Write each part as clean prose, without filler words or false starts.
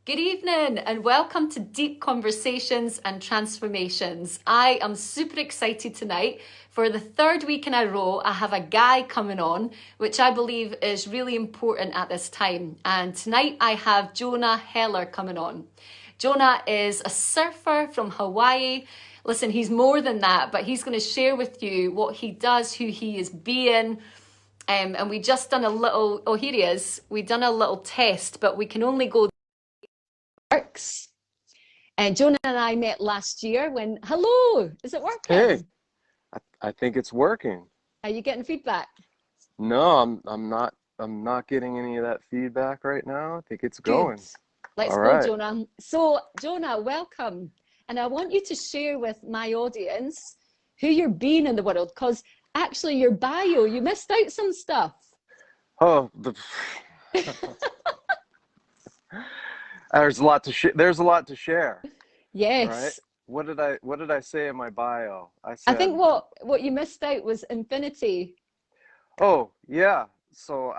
Good evening and welcome to Deep Conversations and Transformations. I am super excited tonight. For the third week in a row, I have a guy coming on, which I believe is really important at this time. And tonight I have Jonah Heller coming on. Jonah is a surfer from Hawaii. Listen, he's more than that, but he's going to share with you what he does, who he is being. And we just done a little, oh, here he is. We done a little test, but we can only go works. And Jonah and I met last year when, hello, is it Hey, working? I think it's working. Are you getting feedback? No, I'm not getting any of that feedback right now. I think it's Good. going. Let's All go, right. Jonah. So, Jonah, welcome. And I want you to share with my audience who you're being in the world, because actually your bio, you missed out some stuff. Oh, there's a lot to share, right? Yes. What did I say in my bio? I I think said, what you missed out was infinity. "Oh, yeah." So,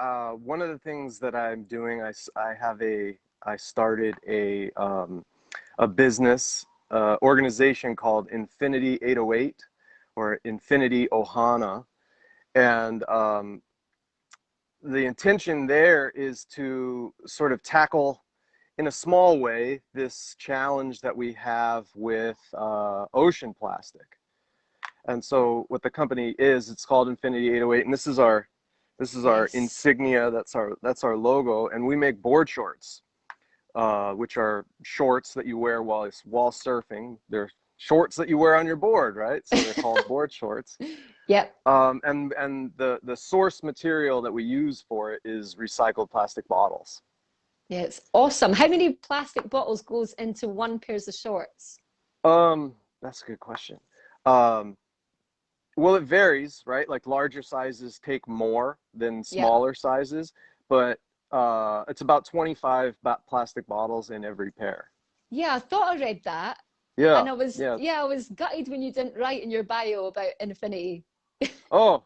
one of the things that I'm doing, I started a business organization called Infinity 808 or Infinity Ohana. And the intention there is to sort of tackle in a small way this challenge that we have with ocean plastic. And so what the company is, it's called Infinity 808, and this is our Yes. insignia. That's our logo, and we make board shorts, which are shorts that you wear while surfing. They're shorts that you wear on your board, right? So they're called board shorts. Yep. And the source material that we use for it is recycled plastic bottles. Yeah, it's awesome. How many plastic bottles goes into one pairs of shorts? That's a good question. Um, well, it varies, right? Like larger sizes take more than Yeah. smaller sizes, but it's about 25 plastic bottles in every pair. Yeah, I thought I read that. Yeah, And yeah. I was gutted when you didn't write in your bio about infinity. Oh,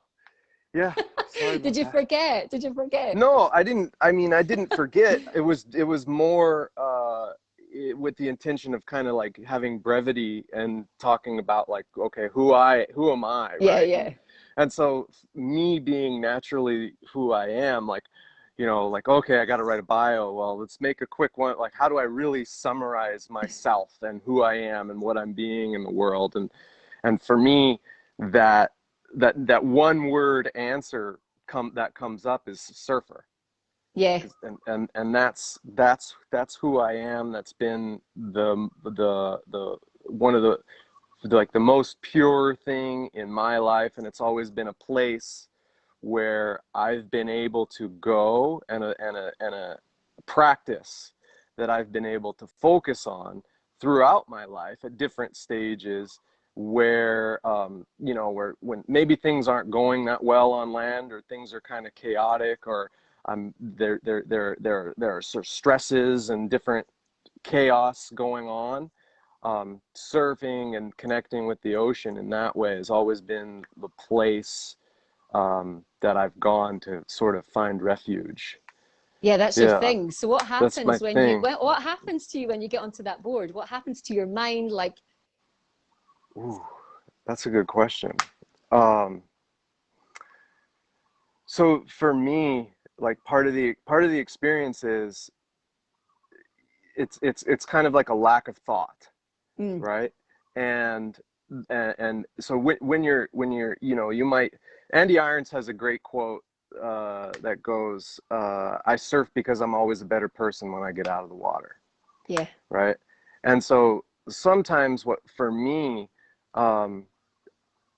yeah. Sorry Did about you that. forget? Did you forget? No, I didn't. I mean, I didn't forget. It was more with the intention of kind of like having brevity and talking about like, okay, who am I, Yeah, right? And yeah. and so me being naturally who I am, like, like, okay, I got to write a bio. Well, let's make a quick one. Like, how do I really summarize myself and who I am and what I'm being in the world? And for me, that that one word answer that comes up is surfer. Yeah. And that's who I am. That's been the one of the like the most pure thing in my life, and it's always been a place where I've been able to go, and a practice that I've been able to focus on throughout my life at different stages, where where when maybe things aren't going that well on land, or things are kind of chaotic, or there are sort of stresses and different chaos going on. Surfing and connecting with the ocean in that way has always been the place that I've gone to sort of find refuge. Yeah, that's your Yeah, thing. So what that's my happens when thing. what happens to you when you get onto that board? What happens to your mind? Like, Ooh, that's a good question. Um, so for me, like part of the experience is it's kind of like a lack of thought, mm, right? And and so when you're you might. Andy Irons has a great quote that goes, "I surf because I'm always a better person when I get out of the water." yeah. Right? And so sometimes what for me, um,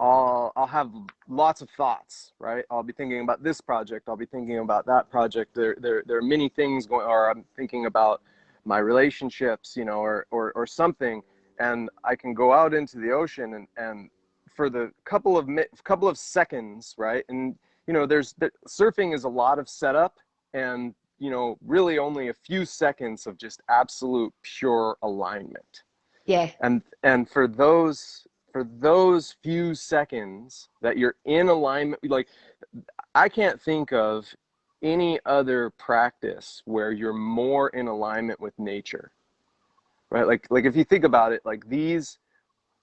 I'll have lots of thoughts, right? I'll be thinking about this project. I'll be thinking about that project. There are many things going, or I'm thinking about my relationships, or something, and I can go out into the ocean, and for the couple of seconds, right? And surfing is a lot of setup, and really only a few seconds of just absolute pure alignment. Yeah. And for those few seconds that you're in alignment, like, I can't think of any other practice where you're more in alignment with nature, right? Like if you think about it, like these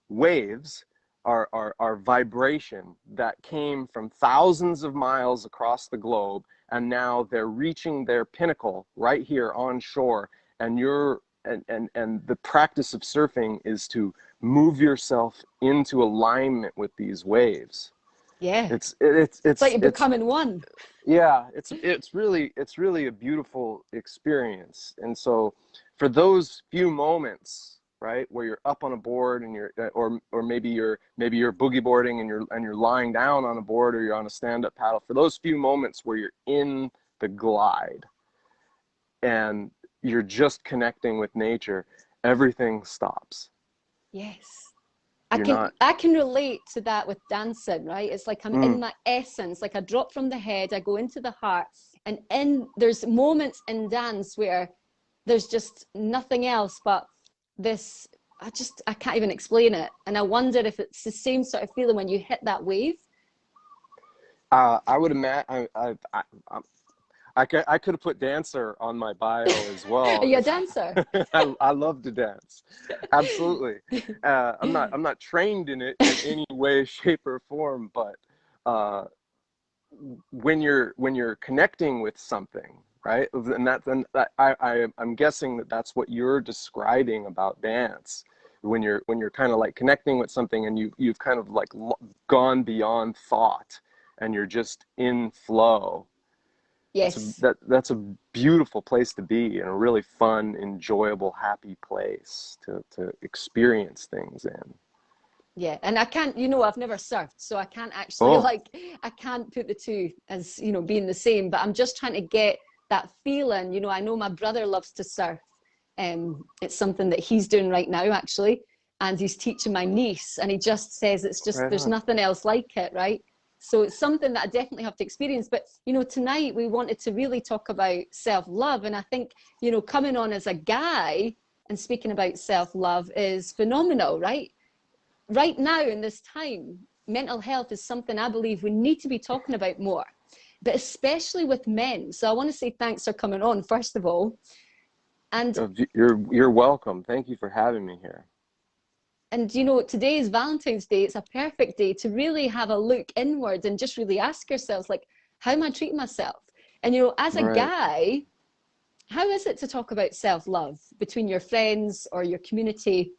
waves are vibration that came from thousands of miles across the globe, and now they're reaching their pinnacle right here on shore. And the practice of surfing is to move yourself into alignment with these waves. Yeah. It's like you're becoming one. Yeah, it's really a beautiful experience. And so for those few moments, right, where you're up on a board and you're or maybe you're boogie boarding and you're lying down on a board, or you're on a stand-up paddle, for those few moments where you're in the glide and you're just connecting with nature, everything stops. Yes. You're not. I can relate to that with dancing, right? It's like I'm in my essence, like I drop from the head, I go into the heart, and there's moments in dance where there's just nothing else but this. I can't even explain it, and I wonder if it's the same sort of feeling when you hit that wave. I would imagine. I could have put dancer on my bio as well. Are you a dancer? I love to dance. Absolutely. I'm not trained in it in any way, shape, or form, but when you're connecting with something, right? And I'm guessing that's what you're describing about dance. When you're kind of like connecting with something, and you've kind of like gone beyond thought, and you're just in flow. Yes. That's a beautiful place to be, and a really fun, enjoyable, happy place to experience things in. Yeah, and I can't, I've never surfed, so I can't actually Oh, I can't put the two as, being the same, but I'm just trying to get that feeling. I know my brother loves to surf. It's something that he's doing right now, actually, and he's teaching my niece, and he just says it's just, right there's on. nothing else like it, right? So it's something that I definitely have to experience. But, tonight we wanted to really talk about self-love. And I think, coming on as a guy and speaking about self-love is phenomenal, right? Right now in this time, mental health is something I believe we need to be talking about more, but especially with men. So I want to say thanks for coming on, first of all. And You're welcome. Thank you for having me here. And today is Valentine's Day. It's a perfect day to really have a look inward and just really ask yourselves, like, how am I treating myself? And as a Right. guy, how is it to talk about self-love between your friends or your community?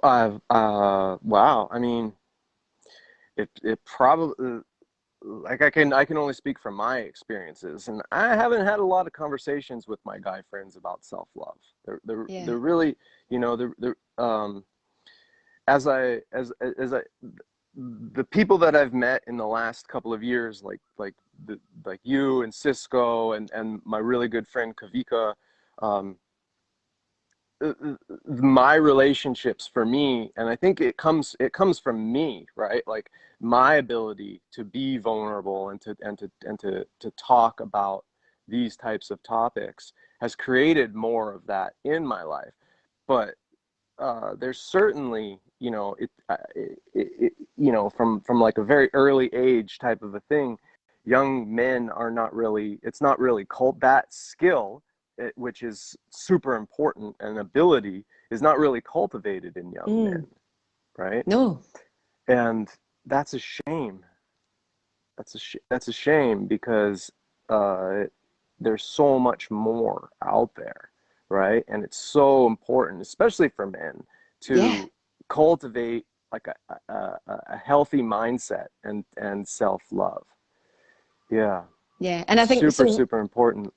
Wow. I mean, it probably, like, I can only speak from my experiences, and I haven't had a lot of conversations with my guy friends about self-love. Yeah. They're really, they're as I the people that I've met in the last couple of years, like you and Cisco and my really good friend Kavika, um, my relationships for me, and I think it comes from me, right? Like my ability to be vulnerable and to talk about these types of topics has created more of that in my life. But there's certainly, from like a very early age type of a thing, young men are not really, it's not really that skill, which is super important, and ability is not really cultivated in young men, right? No. And that's a shame. That's a shame, because there's so much more out there, right? And it's so important, especially for men, Yeah. to cultivate like a healthy mindset and self-love. Yeah, Yeah. And I think super, so. super important.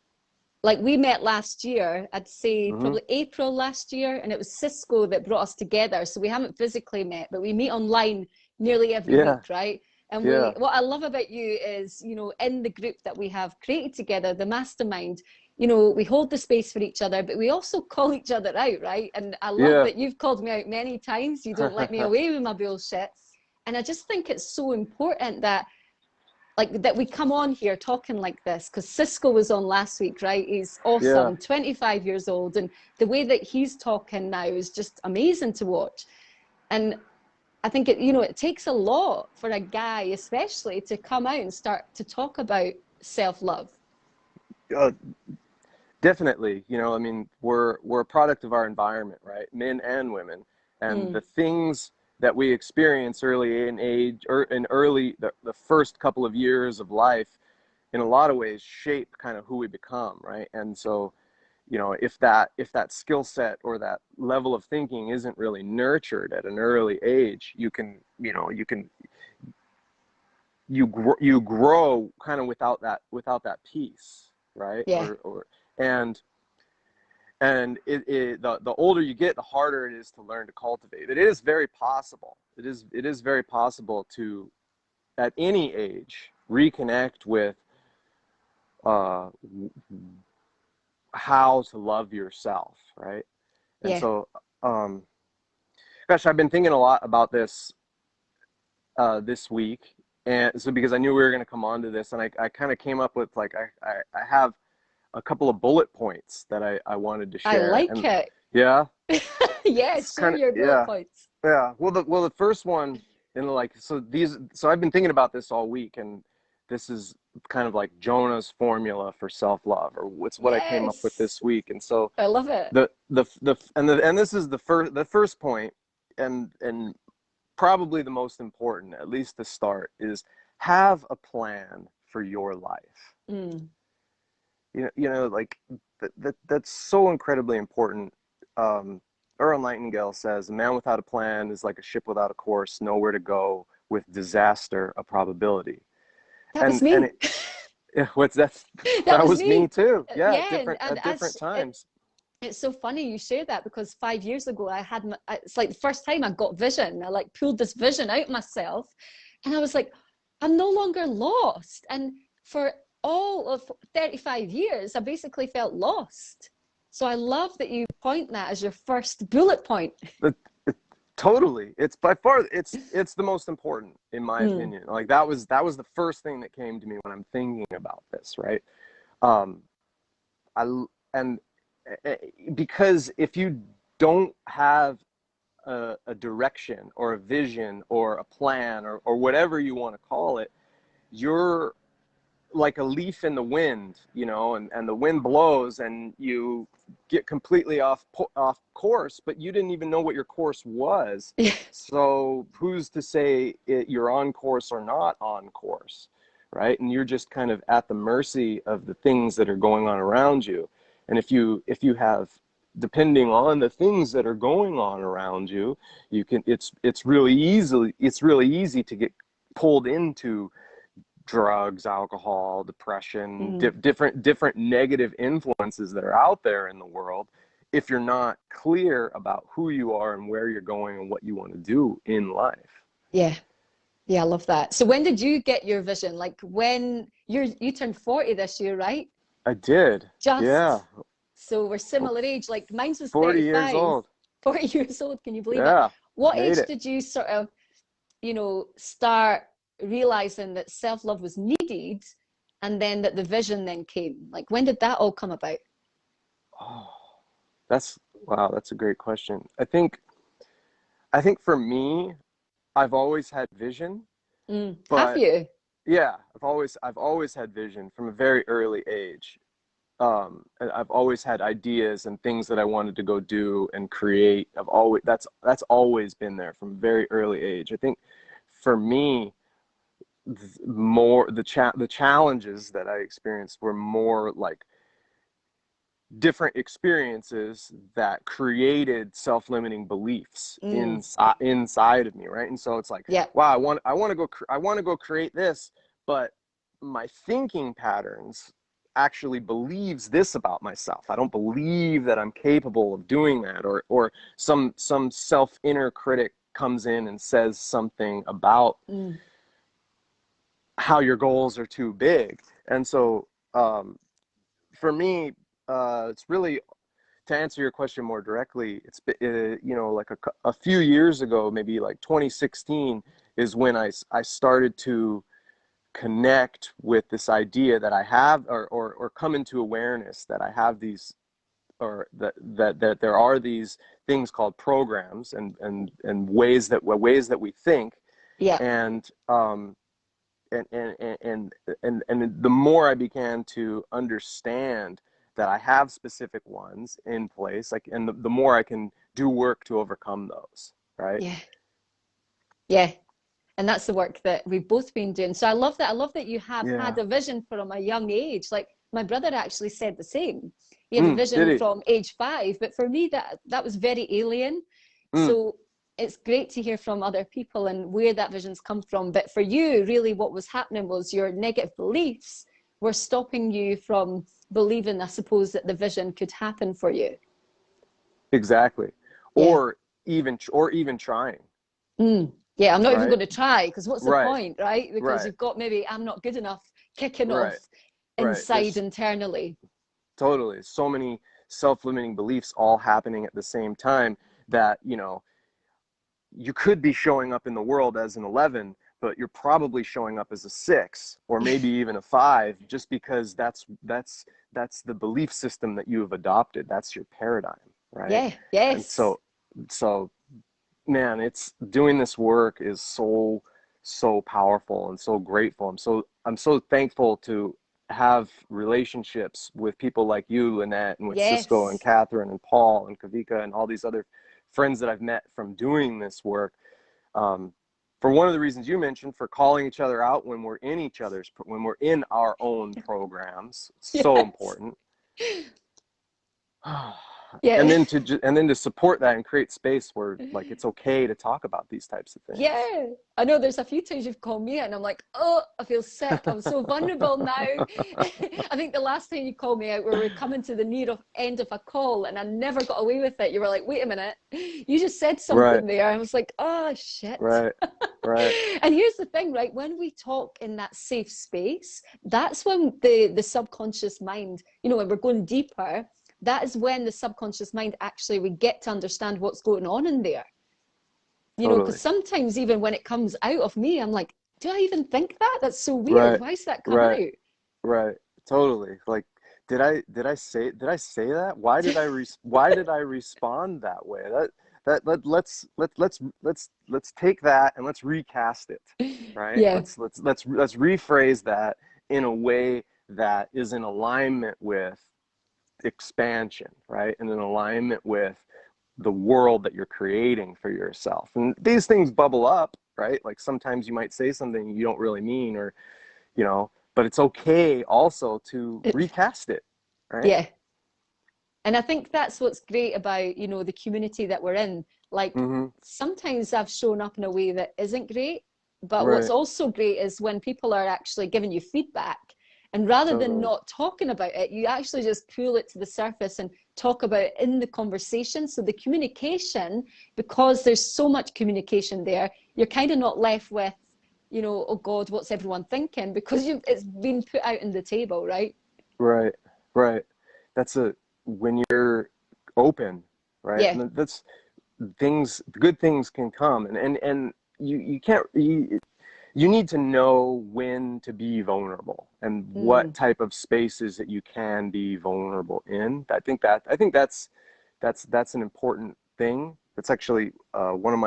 Like we met last year, I'd say Hmm. probably April last year, and it was Cisco that brought us together. So we haven't physically met, but we meet online nearly every Yeah, week, right? And yeah, what I love about you is, in the group that we have created together, the Mastermind, we hold the space for each other, but we also call each other out, right? And I love yeah. that you've called me out many times. You don't let me away with my bullshit. And I just think it's so important that we come on here talking like this, because Cisco was on last week, right? He's Yeah, awesome, 25 years old, and the way that he's talking now is just amazing to watch. And I think it, you know, it takes a lot for a guy, especially, to come out and start to talk about self-love. Uh, Definitely. You know, I mean, we're a product of our environment, right? Men and women. And Mm, the things that we experience early in age, or in the first couple of years of life, in a lot of ways shape kind of who we become, right? And so, you know, if that skill set or that level of thinking isn't really nurtured at an early age, you can, you know, you grow kind of without that piece, right? yeah. And the older you get, the harder it is to learn to cultivate. It is very possible. It is very possible to, at any age, reconnect with uh, how to love yourself, right? And Yeah. so, gosh, I've been thinking a lot about this this week, and so because I knew we were going to come on to this, and I kind of came up with, like, I have a couple of bullet points that I wanted to I share, like and it. yeah, Yeah, it's share kind of, your bullet yeah. points. Yeah, well, the first one, like, so I've been thinking about this all week, and this is kind of like Jonah's formula for self-love, or what's what I came up with Yes. this week. And so I love it. and this is the first point, and probably the most important, at least to start, is have a plan for your life. Mm, Like, that's so incredibly important. Um, Earl Nightingale says, "A man without a plan is like a ship without a course, nowhere to go, with disaster a probability." that was And me. it, what's that? That That was was me me. too. Yeah, Yeah, different and at different times. it's so funny you share that, because 5 years ago I had it's like the first time I got vision. I like pulled this vision out myself, and I was like, I'm no longer lost. And for all of 35 years, I basically felt lost. So I love that you point that as your first bullet point. But totally, it's by far it's the most important, in my Mm, opinion. Like, that was the first thing that came to me when I'm thinking about this, right? Um, I and because if you don't have a direction or a vision or a plan, or whatever you want to call it, you're like a leaf in the wind, and the wind blows and you get completely off course, but you didn't even know what your course was. yeah, So who's to say you're on course or not on course, right? And you're just kind of at the mercy of the things that are going on around you. And if you have, depending on the things that are going on around you, it's really easy to get pulled into drugs, alcohol, depression, mm, different negative influences that are out there in the world, if you're not clear about who you are and where you're going and what you want to do in life. yeah, yeah. I love that. So when did you get your vision? Like when you turned 40 this year, right? I did. Yeah. Just so we're similar age. Like mine was 40 years 35, old. 40 years old. Can you believe it? Yeah. What Made age it. did you sort of, start realizing that self-love was needed, and then that the vision then came? Like when did that all come about? Oh, wow, that's a great question. I think for me, I've always had vision, Have but you? yeah, I've always had vision from a very early age. And I've always had ideas and things that I wanted to go do and create. That's always been there from a very early age. I think for me, the challenges that I experienced were more like different experiences that created self-limiting beliefs Mm, inside of me, right? And so it's like, yeah. wow, I want to go create this, but my thinking patterns actually believes this about myself. I don't believe that I'm capable of doing that, or some self inner critic comes in and says something about Mm, how your goals are too big. And so, for me, it's really, to answer your question more directly, it's like a few years ago, maybe like 2016, is when I started to connect with this idea that I have, or come into awareness that I have these or that there are these things called programs and ways that we think, Yeah. and and the more I began to understand that I have specific ones in place, like, and the more I can do work to overcome those, right? Yeah. Yeah. And that's the work that we've both been doing. So I love that. I love that you have had Yeah. a vision from a young age. Like my brother actually said the same. He had a Did vision he? from age 5, but for me that was very alien. Mm, So it's great to hear from other people and where that vision's come from. But for you, really what was happening was your negative beliefs were stopping you from believing, I suppose, that the vision could happen for you. exactly. Yeah. Or even trying, Yeah, I'm not even right? going to try because what's the Right. point, right? Because Right. you've got maybe I'm not good enough kicking off Right. Right. inside internally. Totally so many self-limiting beliefs all happening at the same time that, you could be showing up in the world as an 11, but you're probably showing up as a 6 or maybe even a 5, just because that's the belief system that you have adopted. That's your paradigm, right? Yeah, And yes. so man, it's doing this work is so powerful and so grateful. I'm so thankful to have relationships with people like you, Lynette, and with Cisco and Yes. Catherine and Paul and Kavika and all these other friends that I've met from doing this work. Um, for one of the reasons you mentioned, for calling each other out when we're in our own programs, so Yes. important. and Yeah. then to support that and create space where, like, it's okay to talk about these types of things. Yeah, I know there's a few times you've called me and I'm like, oh, I feel sick. I'm so vulnerable now. I think the last time you called me out, we were coming to the near end of a call and I never got away with it. You were like, wait a minute, you just said Right. something there. I was like, oh, shit. Right. Right. And here's the thing, right? When we talk in that safe space, that's when the subconscious mind, when we're going deeper, that is when the subconscious mind actually, we get to understand what's going on in there. Because Totally. sometimes even when it comes out of me, I'm like, do I even think that? That's so weird. Right. Why does that come Right. out? Right. Totally. Like, why did I respond that way? Let's take that and let's recast it, right? Yeah, Let's rephrase that in a way that is in alignment with expansion, right? And in alignment with the world that you're creating for yourself. And these things bubble up, right? Like, sometimes you might say something you don't really mean, or, but it's okay also to recast it, right? yeah. And I think that's what's great about, the community that we're in. Like Mm-hmm. sometimes I've shown up in a way that isn't great, but what's Right. also great is when people are actually giving you feedback. And rather than Totally. not talking about it, you actually just pull it to the surface and talk about it in the conversation. So the communication, because there's so much communication there, you're kind of not left with, oh God, what's everyone thinking? Because it's been put out on the table, right? Right. Right. That's when you're open, right? Yeah. And that's good things can come, and you can't, you need to know when to be vulnerable and what Mm. type of spaces that you can be vulnerable in. I think that's an important thing. That's actually one of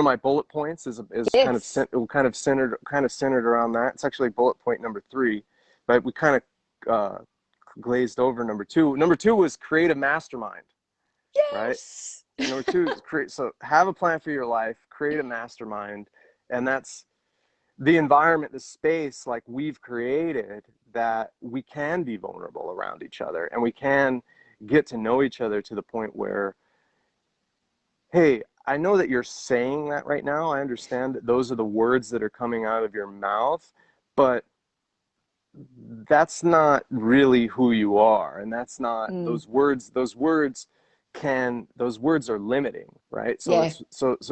my bullet points is Yes. centered around that. It's actually bullet point number 3, but we kind of glazed over number 2. Number 2 was create a mastermind, right? Yes. Number 2 is have a plan for your life, create a mastermind, and that's the environment, the space, like, we've created, that we can be vulnerable around each other and we can get to know each other to the point where, hey, I know that you're saying that right now. I understand that those are the words that are coming out of your mouth, but that's not really who you are. And that's not Mm. those words are limiting, right? So Yeah.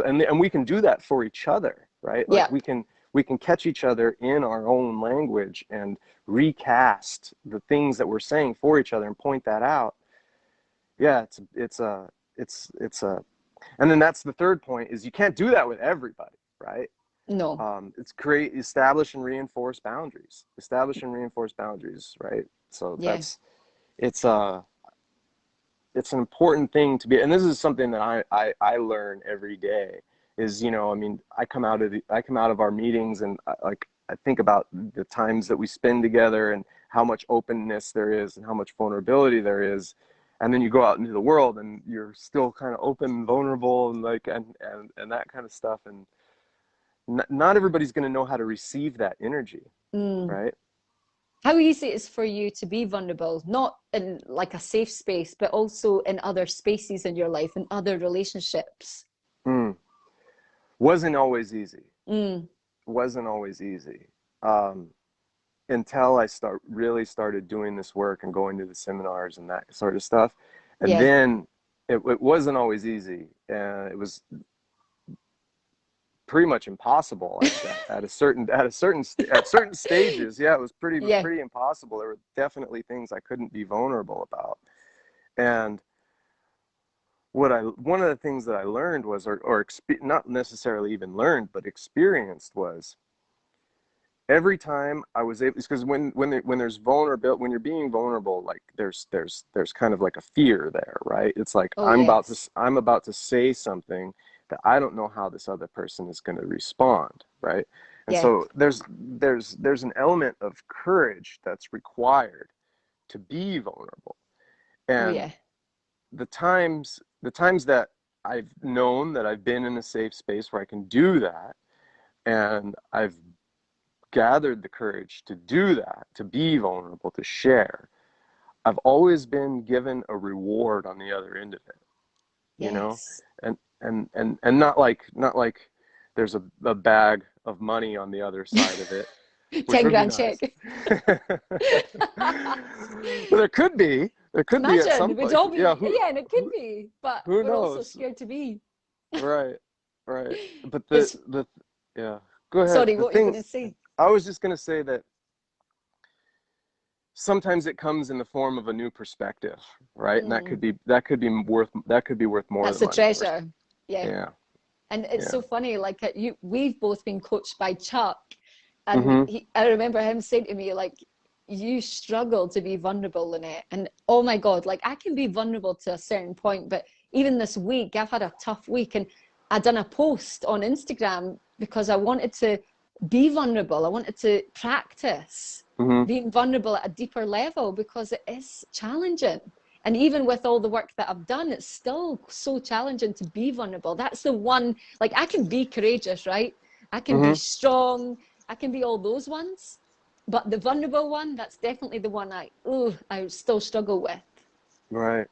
and we can do that for each other, right? Like, Yeah. we can catch each other in our own language and recast the things that we're saying for each other and point that out. Yeah, it's a and then that's the third point, is you can't do that with everybody, right? No. It's establish and reinforce boundaries, right? So Yeah. it's it's an important thing to be, and this is something that I learn every day is, you know, I mean, I come out of our meetings and I think about the times that we spend together and how much openness there is and how much vulnerability there is. And then you go out into the world and you're still kind of open and vulnerable and like, and that kind of stuff. And not everybody's going to know how to receive that energy, Mm. right? How easy it is for you to be vulnerable, not in like a safe space, but also in other spaces in your life and other relationships? Mm. Wasn't always easy. Mm. Wasn't always easy. Um, until I really started doing this work and going to the seminars and that sort of stuff. And Yeah. then it wasn't always easy. And it was pretty much impossible at certain stages. Yeah, it was Yeah. pretty impossible. There were definitely things I couldn't be vulnerable about. And one of the things that I learned was, not necessarily even learned, but experienced was, every time I was able, because when there's vulnerability, when you're being vulnerable, like there's kind of like a fear there, right? It's like Oh, yes. I'm about to say something that I don't know how this other person is going to respond, right? And Yeah. so there's an element of courage that's required to be vulnerable. Oh, And yeah. the times that I've known that I've been in a safe space where I can do that, and I've gathered the courage to do that, to be vulnerable, to share, I've always been given a reward on the other end of it, you know? Yes. And not like there's a bag of money on the other side of it, which 10 would be grand check. nice. But there could be at some Imagine, we'd point. all Yeah, be, yeah, and it could be, but who we're also knows? scared to be. Right, right. But It's, yeah, go ahead. sorry, The what are you going thing, to say? I was just going to say that sometimes it comes in the form of a new perspective, right? And Mm, that could be worth more that's than a money. treasure. Yeah. Yeah, And it's yeah. so funny, like we've both been coached by Chuck, and Mm-hmm. I remember him saying to me, like, you struggle to be vulnerable, Lynette. And oh my God, like I can be vulnerable to a certain point, but even this week, I've had a tough week, and I done a post on Instagram because I wanted to be vulnerable. I wanted to practice Mm-hmm. being vulnerable at a deeper level because it is challenging. And even with all the work that I've done, it's still so challenging to be vulnerable. That's the one, like I can be courageous, right? I can be Mm-hmm. strong. I can be all those ones. But the vulnerable one, that's definitely the one I still struggle with. Right.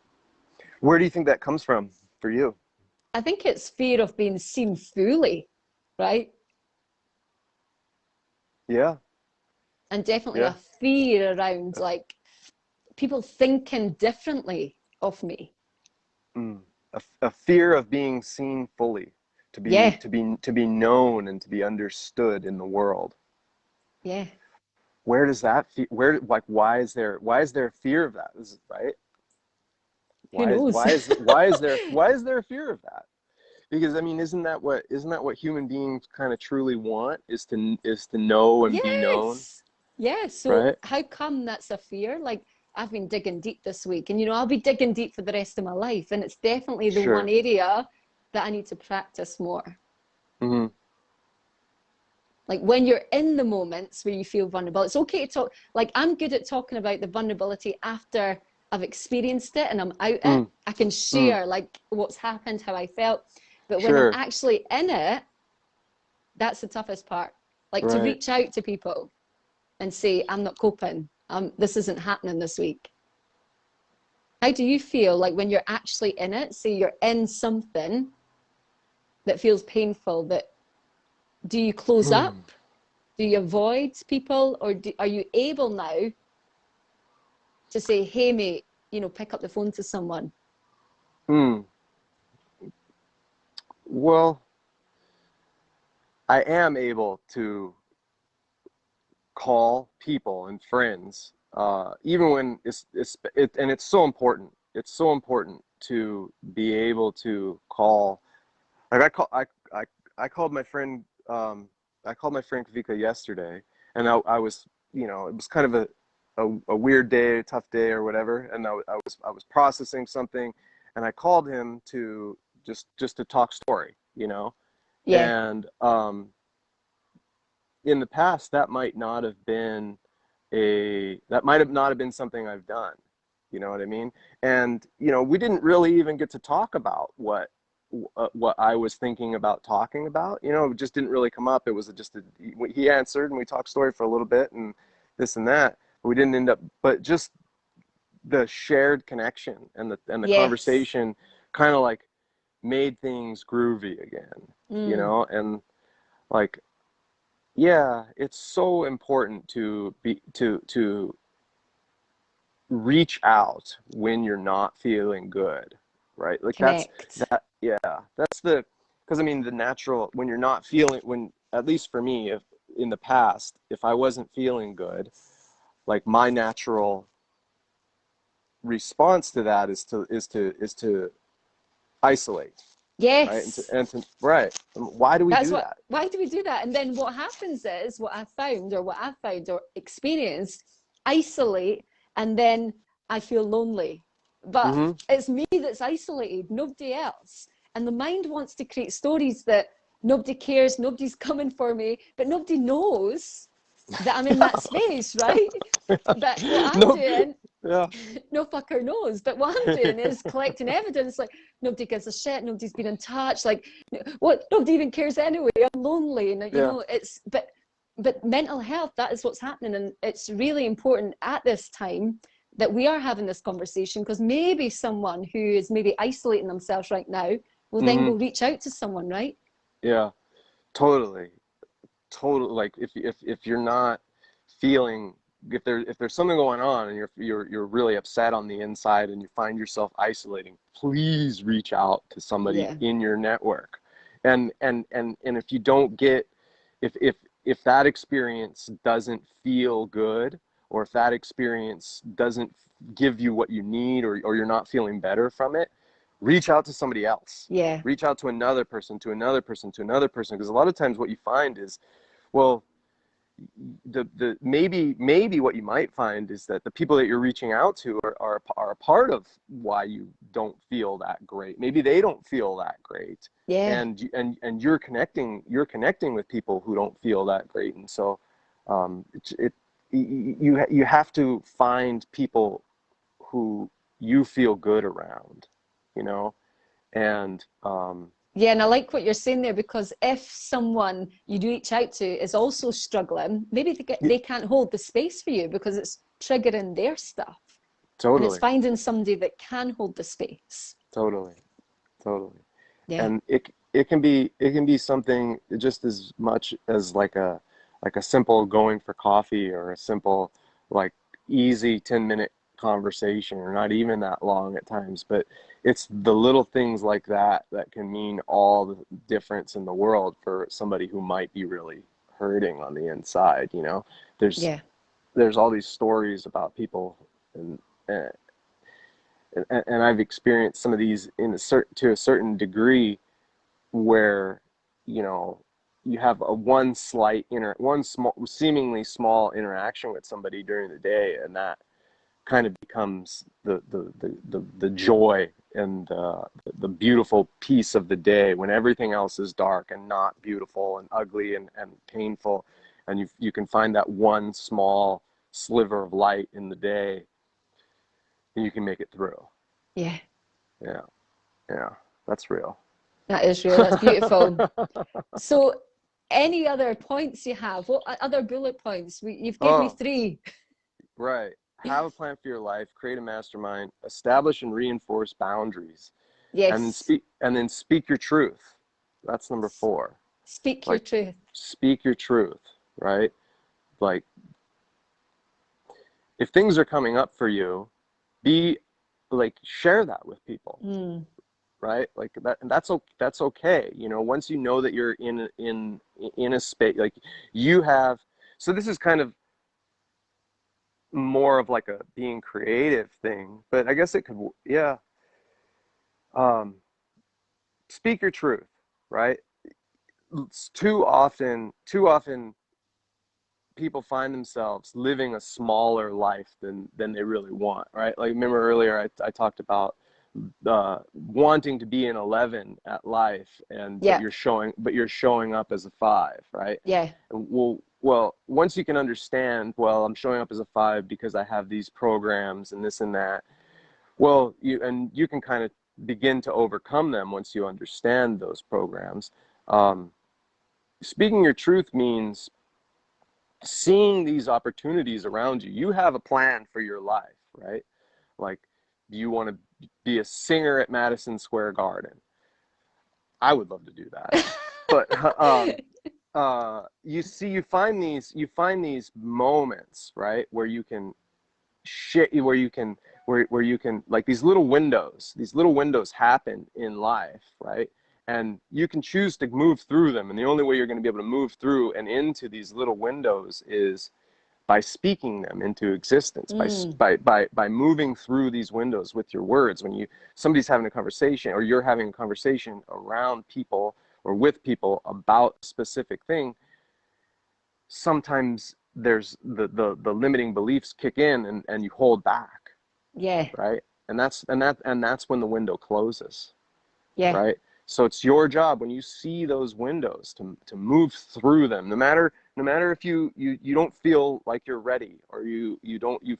Where do you think that comes from for you? I think it's fear of being seen fully, right? Yeah. And definitely Yeah. a fear around like people thinking differently of me. Mm. A fear of being seen fully, Yeah, to be known and to be understood in the world. yeah. Where does that where, like, why is there fear of that? Right? Who knows? Why is there a fear of that? Because I mean, isn't that what human beings kind of truly want, is to know and be known, Yes. Yeah. So right? how come that's a fear? Like I've been digging deep this week, and I'll be digging deep for the rest of my life. And it's definitely the one Sure. area that I need to practice more. Mm-hmm. Like when you're in the moments where you feel vulnerable, it's okay to talk. Like I'm good at talking about the vulnerability after I've experienced it and I'm out it. Mm. I can Mm. share like what's happened, how I felt. But when I'm Sure. actually in it, that's the toughest part. Like to Right. reach out to people and say, I'm not coping. This isn't happening this week. How do you feel like when you're actually in it? Say you're in something that feels painful, that do you close Hmm. up? Do you avoid people? Or are you able now to say, hey, mate, pick up the phone to someone? Hmm. Well, I am able to call people and friends, even when and it's so important. It's so important to be able to call. Like I called my friend. I called my friend Kavika yesterday, and I was, it was kind of a weird day, a tough day or whatever, and I was processing something, and I called him to just to talk story, you know. Yeah. And in the past, that might not have been that might have not have been something I've done. You know what I mean? And you know, we didn't really even get to talk about what I was thinking about talking about. You know, it just didn't really come up. It was just he answered, and we talked story for a little bit, and this and that. But we didn't end up. But just the shared connection and the Yes. conversation kind of like made things groovy again. You Mm. know, and like, yeah, it's so important to reach out when you're not feeling good, right? Like Connect. yeah, that's because I mean, the natural, when you're not feeling, when, at least for me, if in the past, if I wasn't feeling good, like my natural response to that is to isolate, right? Yes. right. Why do we That's do what, that? why do we do that? And then what happens is what I've found or experienced, isolate, and then I feel lonely. But Mm-hmm. it's me that's isolated, nobody else. And the mind wants to create stories that nobody cares, nobody's coming for me, but nobody knows that I'm in that space, right? But what I'm No. doing, Yeah. no fucker knows. But what I'm doing is collecting evidence. Like, nobody gives a shit. Nobody's been in touch. Like, what? Nobody even cares anyway. I'm lonely, and Yeah. it's but mental health. That is what's happening, and it's really important at this time that we are having this conversation, because maybe someone who is maybe isolating themselves right now will then Mm-hmm. go reach out to someone, right? Yeah. Totally. Totally. Like, if you're not feeling, if there's something going on and you're really upset on the inside and you find yourself isolating, please reach out to somebody Yeah. in your network. And if you don't get, if that experience doesn't feel good, or if that experience doesn't give you what you need, or you're not feeling better from it, reach out to somebody else. Yeah. Reach out to another person, to another person, to another person, because a lot of times what you find is, well, the maybe what you might find is that the people that you're reaching out to are a part of why you don't feel that great. Maybe they don't feel that great, Yeah. and you're connecting with people who don't feel that great. And so you have to find people who you feel good around, you know. And Yeah, and I like what you're saying there, because if someone you reach out to is also struggling, maybe yeah, they can't hold the space for you because it's triggering their stuff. And it's totally, finding somebody that can hold the space. totally, totally. Yeah. And it can be something just as much as like a simple going for coffee, or a simple, like, easy 10-minute conversation, or not even that long at times. But it's the little things like that that can mean all the difference in the world for somebody who might be really hurting on the inside, you know. there's Yeah. there's all these stories about people, and and, and I've experienced some of these to a certain degree, where, you know, you have one small, seemingly small interaction with somebody during the day, and that kind of becomes the joy and the beautiful piece of the day, when everything else is dark and not beautiful and ugly and painful, and you can find that one small sliver of light in the day, and you can make it through. Yeah. Yeah, yeah, that's real. That is real. That's beautiful. So, any other points you have? What other bullet points? You've given me Oh, three. right. Have a plan for your life, create a mastermind, establish and reinforce boundaries, and then Yes. speak your truth. That's number 4. Speak your Like, truth. speak your truth, right? Like, if things are coming up for you, be like, share that with people, Mm. right? Like that, and that's okay. You know, once you know that you're in a space, like, you have, so this is kind of more of like a being creative thing, but I guess it could, yeah. um Speak your truth, right? Too often people find themselves living a smaller life than they really want, right? Like, remember earlier I talked about wanting to be an 11 at life, and Yeah. but you're showing up as a 5, right? Yeah. Well, once you can understand, well, I'm showing up as a 5 because I have these programs and this and that. Well, you can kind of begin to overcome them once you understand those programs. Speaking your truth means seeing these opportunities around you. You have a plan for your life, right? Like, do you want to be a singer at Madison Square Garden? I would love to do that. But you find these moments, right, where you can where you can, like, these little windows happen in life, right? And you can choose to move through them, and the only way you're going to be able to move through and into these little windows is by speaking them into existence, by moving through these windows with your words. When somebody's having a conversation, or you're having a conversation around people or with people about a specific thing, sometimes there's the limiting beliefs kick in, and you hold back. Yeah. Right? And that's when the window closes. Yeah. Right? So it's your job, when you see those windows, to move through them, no matter if you don't feel like you're ready, or you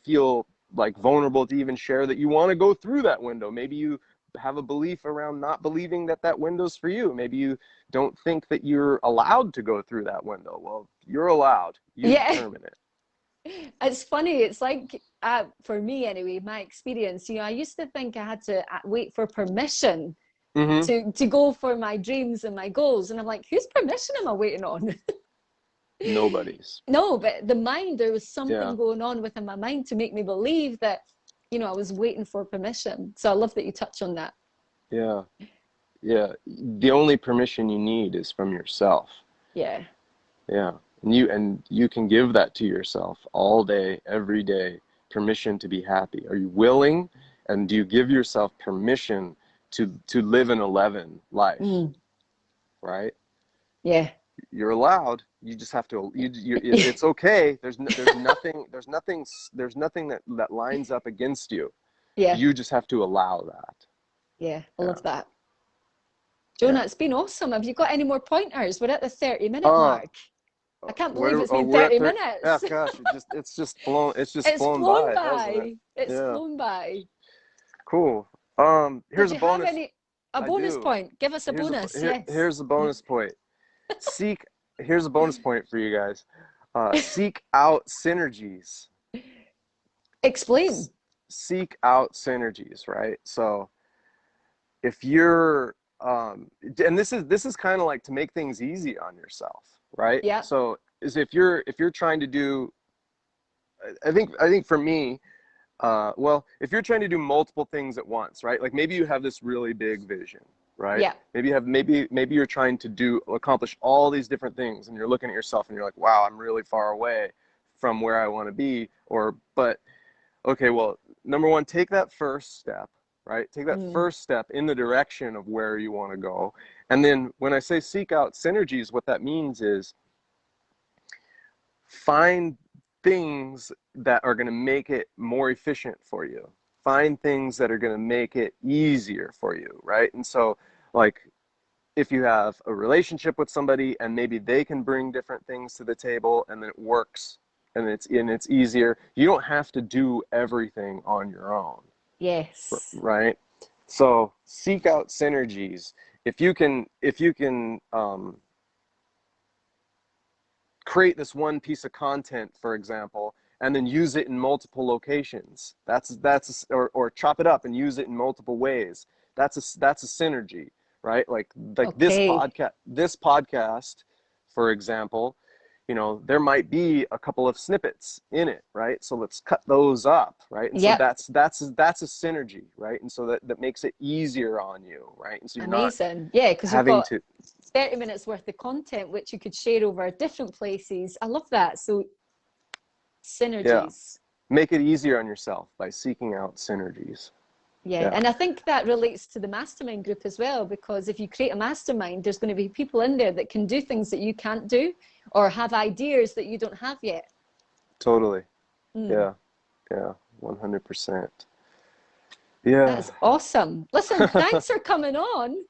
feel like vulnerable to even share that you want to go through that window. Maybe you have a belief around not believing that window's for you. Maybe you don't think that you're allowed to go through that window. Well, you're allowed. You determine it. It's funny. It's like, for me anyway, my experience, I used to think I had to wait for permission to go for my dreams and my goals. And I'm like, whose permission am I waiting on? Nobody's. No, but the mind, there was something going on within my mind to make me believe that, I was waiting for permission. So I love that you touch on that. Yeah. Yeah. The only permission you need is from yourself. Yeah. Yeah. And you can give that to yourself all day, every day, permission to be happy. Are you willing? And do you give yourself permission to live an 11 life? Right? Yeah. You're allowed. You just have to. It's okay. There's nothing that lines up against you. Yeah. You just have to allow that. Yeah. I love that. Jonah, it's been awesome. Have you got any more pointers? We're at the 30-minute mark. I can't believe it's been 30 minutes. Yeah, gosh, it's just flown. It's flown by. by. It's flown by. Cool. Here's a bonus. Have a bonus point? Give us a bonus. Yes. Here's a bonus point. Here's a bonus point for you guys. Seek out synergies. Explain. Seek out synergies, right? So if you're and this is kind of like to make things easy on yourself, right? Yeah. So if you're trying to do, I think for me, well, if you're trying to do multiple things at once, right? Like, maybe you have this really big vision, right? Yeah. Maybe you're trying to accomplish all these different things, and you're looking at yourself and you're like, wow, I'm really far away from where I want to be. But okay, well, number one, take that first step, right? Take that first step in the direction of where you want to go. And then when I say seek out synergies, what that means is find things that are going to make it more efficient for you. Find things that are going to make it easier for you, right? And so, like, if you have a relationship with somebody and maybe they can bring different things to the table and then it works and it's easier, you don't have to do everything on your own. Yes. Right? So seek out synergies. If you can create this one piece of content, for example, and then use it in multiple locations, or chop it up and use it in multiple ways, that's a synergy, right? Like Okay. this podcast, for example, there might be a couple of snippets in it, right? So let's cut those up, right? And so that's a synergy, right? And so that makes it easier on you, right? And so you're amazing. not Because you've got 30 minutes worth of content which you could share over different places. I love that. So synergies. Make it easier on yourself by seeking out synergies. Yeah, and I think that relates to the mastermind group as well, because if you create a mastermind, there's going to be people in there that can do things that you can't do or have ideas that you don't have yet. Totally. Mm. Yeah. Yeah. 100%. Yeah. That's awesome. Listen, thanks for coming on.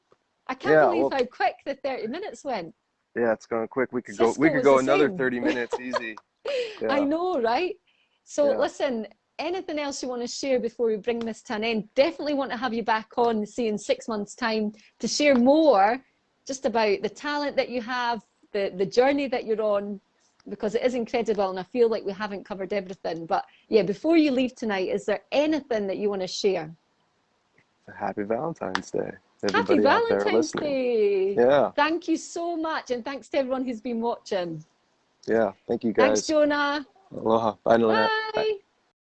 I can't Yeah. believe Well, how quick the 30 minutes went. yeah, it's going quick. We Cisco could was the go another same. 30 minutes easy. I Yeah. know, right? So Yeah. listen, anything else you want to share before we bring this to an end? Definitely want to have you back on, see in 6 months' time, to share more just about the talent that you have, the journey that you're on, because it is incredible and I feel like we haven't covered everything. But yeah, before you leave tonight, is there anything that you want to share? Happy Valentine's Day, Happy everybody out there Valentine's listening. Day. Yeah. Thank you so much. And thanks to everyone who's been watching. Yeah. Thank you Thanks, guys. Jonah. Aloha. Bye, Lynette. Bye. Bye.